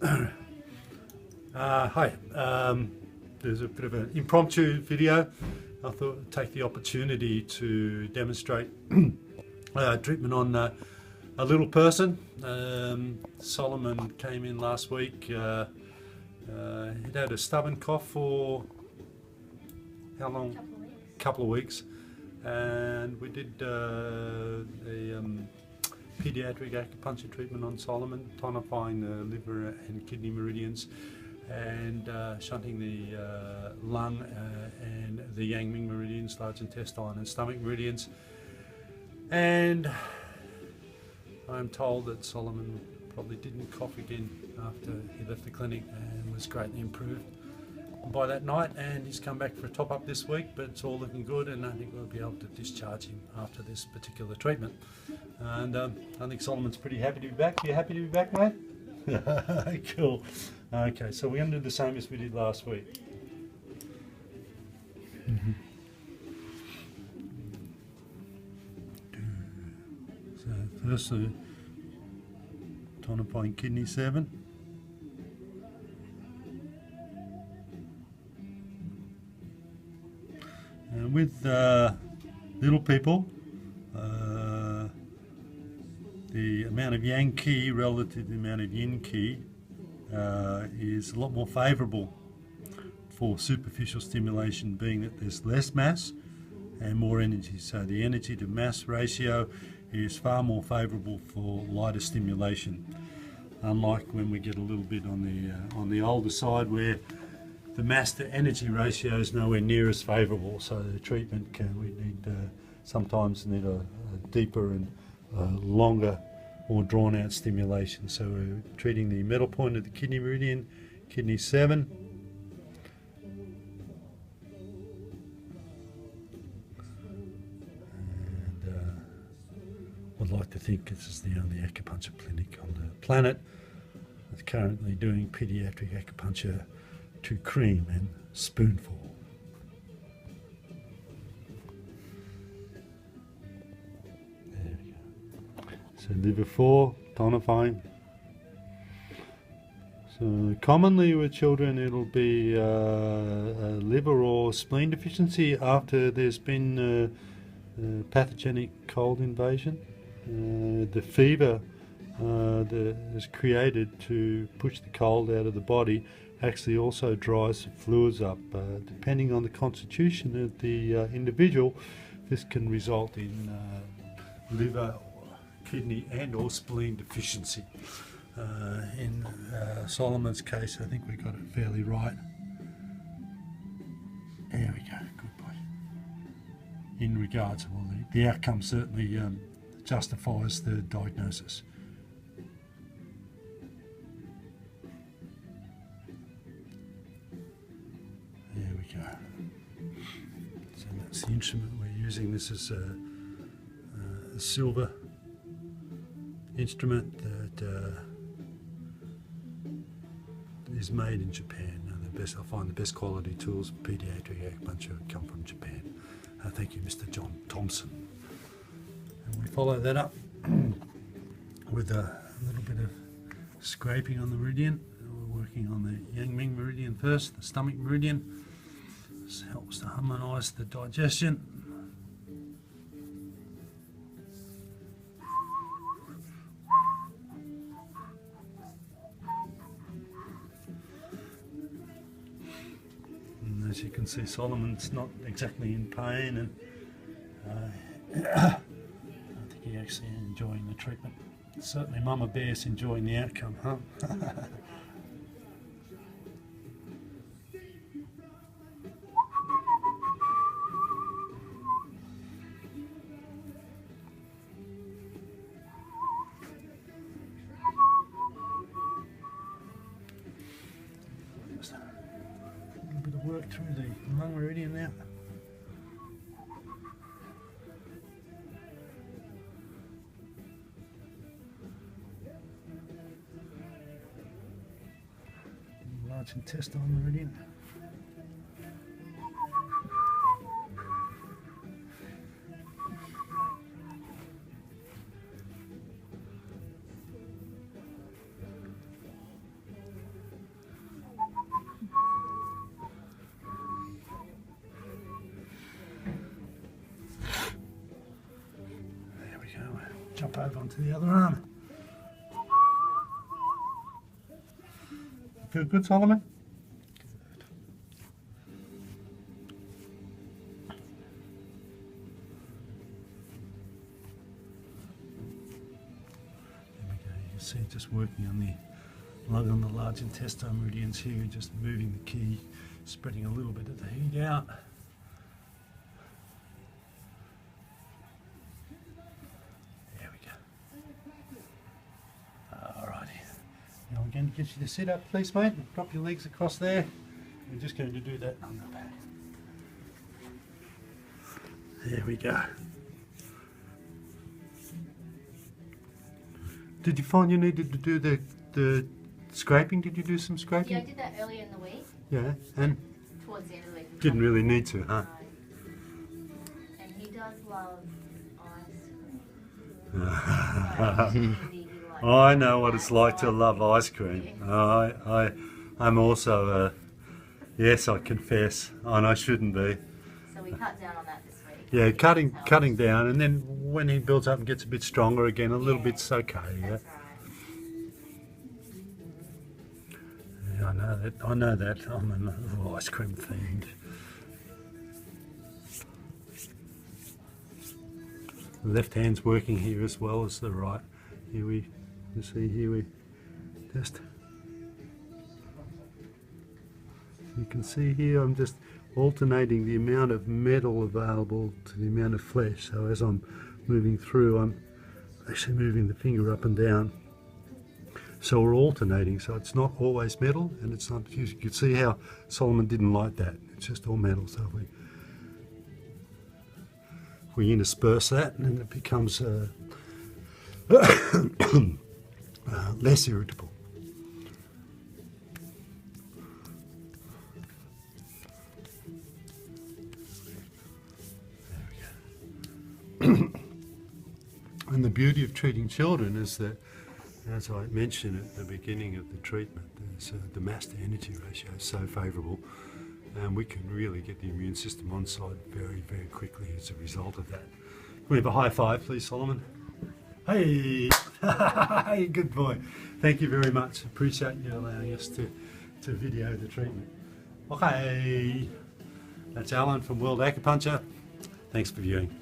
Hi, there's a bit of an impromptu video. I thought I'd take the opportunity to demonstrate treatment on a little person. Solomon came in last week. He'd had a stubborn cough for how long? Couple of weeks. And we did a pediatric acupuncture treatment on Solomon, tonifying the liver and kidney meridians and shunting the lung and the yang ming meridians, large intestine and stomach meridians. And I'm told that Solomon probably didn't cough again after he left the clinic and was greatly improved by that night, and he's come back for a top-up this week, but it's all looking good, and I think we'll be able to discharge him after this particular treatment. And I think Solomon's pretty happy to be back. You happy to be back, mate? Cool. Okay, so we're going to do the same as we did last week. So first, tonifying kidney 7. And with little people, the amount of yang qi relative to the amount of yin qi is a lot more favourable for superficial stimulation, being that there's less mass and more energy. So the energy to mass ratio is far more favourable for lighter stimulation, unlike when we get a little bit on the older side where the mass to energy ratio is nowhere near as favourable. So the treatment we need sometimes need a deeper and longer, more drawn out stimulation. So we're treating the middle point of the kidney meridian, kidney 7. And I'd like to think this is the only acupuncture clinic on the planet that's currently doing paediatric acupuncture to cream and spoonful. There we go. So liver 4, tonifying. So commonly with children it'll be a liver or spleen deficiency after there's been pathogenic cold invasion. The fever that is created to push the cold out of the body actually also dries the fluids up. Depending on the constitution of the individual, this can result in liver, kidney and or spleen deficiency. In Solomon's case, I think we got it fairly right. There we go, good boy. In regards, well, the outcome certainly justifies the diagnosis. There we go. So that's the instrument we're using. This is a silver instrument that is made in Japan. I find the best quality tools for paediatric acupuncture come from Japan. Thank you, Mr. John Thompson. And we follow that up with a little bit of scraping on the meridian. We're working on the yang ming meridian first, the stomach meridian. This helps to harmonise the digestion. And as you can see, Solomon's not exactly in pain, and I think he's actually enjoying the treatment. Certainly Mama Bear's enjoying the outcome, huh? Just a little bit of work through the lung meridian now. Large intestinal meridian. swap over onto the other arm. Feel good, Solomon? See, just working on the large intestine meridians here, just moving the key, spreading a little bit of the heat out. There we go. Alrighty. Now we're going to get you to sit up, please, mate. Drop your legs across there. We're just going to do that on the back. There we go. Did you find you needed to do the scraping? Did you do some scraping? Yeah, I did that earlier in the week. Yeah, and? Towards the end of the week. Didn't really need to, huh? And he does love ice cream. I know what it's like to love ice cream. I'm also, yes, I confess, and I shouldn't be. So we cut down on that this week. Yeah, cutting down, and then when he builds up and gets a bit stronger again, a little bit's okay. Yeah. That's right. Yeah, I know that. I'm a little ice cream fiend. The left hand's working here as well as the right. Here we just. You can see here I'm just alternating the amount of metal available to the amount of flesh. So as I'm moving through, I'm actually moving the finger up and down. So we're alternating, so it's not always metal, and it's not. You can see how Solomon didn't like that. It's just all metal. So we intersperse that, and it becomes less irritable. And the beauty of treating children is that, as I mentioned at the beginning of the treatment, the mass to energy ratio is so favourable, and we can really get the immune system on side very, very quickly as a result of that. Can we have a high five, please, Solomon? Hey, hey, good boy. Thank you very much. Appreciate you allowing us to video the treatment. Okay, that's Alan from World Acupuncture. Thanks for viewing.